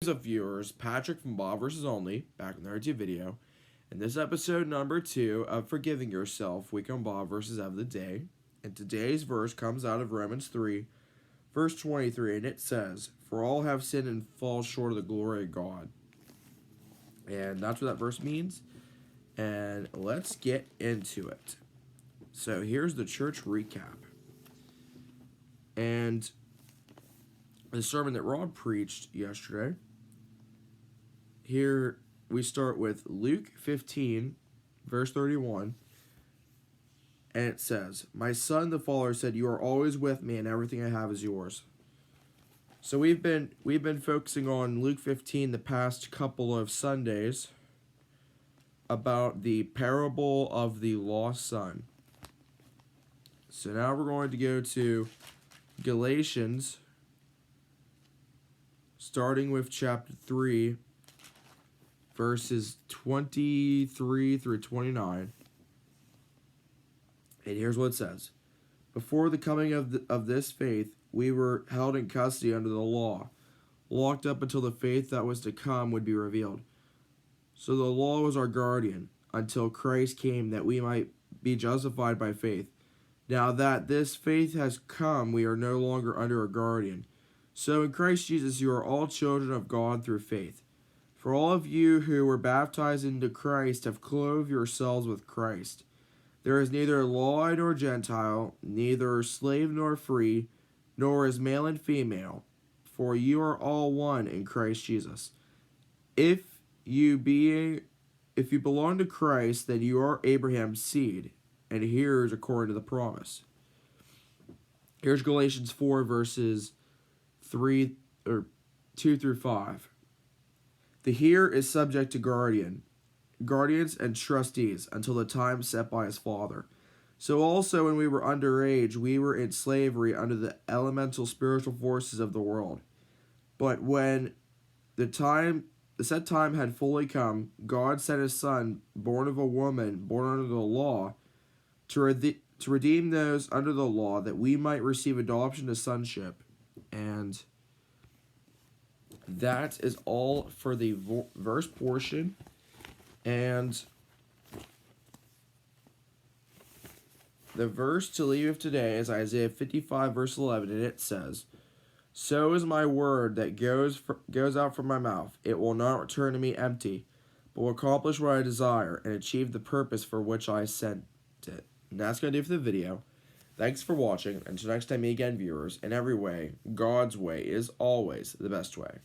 up, viewers? Patrick from Bob vs. Only, back with another video. And this episode number 2 of Forgiving Yourself, week on Bob vs. of the day. And today's verse comes out of Romans 3, verse 23, and it says, "For all have sinned and fall short of the glory of God." And that's what that verse means. And let's get into it. So here's the church recap. And the sermon that Rob preached yesterday. Here we start with Luke 15, verse 31. And it says, "My son, the Father said, 'You are always with me, and everything I have is yours.'" So we've been focusing on Luke 15 the past couple of Sundays about the parable of the lost son. So now we're going to go to Galatians, starting with chapter 3, verses 23 through 29. And here's what it says. "Before the coming of this faith, we were held in custody under the law, locked up until the faith that was to come would be revealed. So the law was our guardian until Christ came that we might be justified by faith. Now that this faith has come, we are no longer under a guardian. So in Christ Jesus, you are all children of God through faith. For all of you who were baptized into Christ have clothed yourselves with Christ. There is neither law nor Gentile, neither slave nor free, nor is male and female, for you are all one in Christ Jesus. If you belong to Christ, then you are Abraham's seed, and heirs according to the promise." Here's Galatians 4, verses 2 through 5. "The heir is subject to guardians and trustees until the time set by his father. So also when we were underage, we were in slavery under the elemental spiritual forces of the world. But when the set time had fully come, God sent his son, born of a woman, born under the law, to redeem those under the law, that we might receive adoption to sonship." And that is all for the verse portion. And the verse to leave of today is Isaiah 55, verse 11, and it says, "So is my word that goes out from my mouth. It will not return to me empty, but will accomplish what I desire and achieve the purpose for which I sent it." And that's going to do it for the video. Thanks for watching. Until next time, me again, viewers. In every way, God's way is always the best way.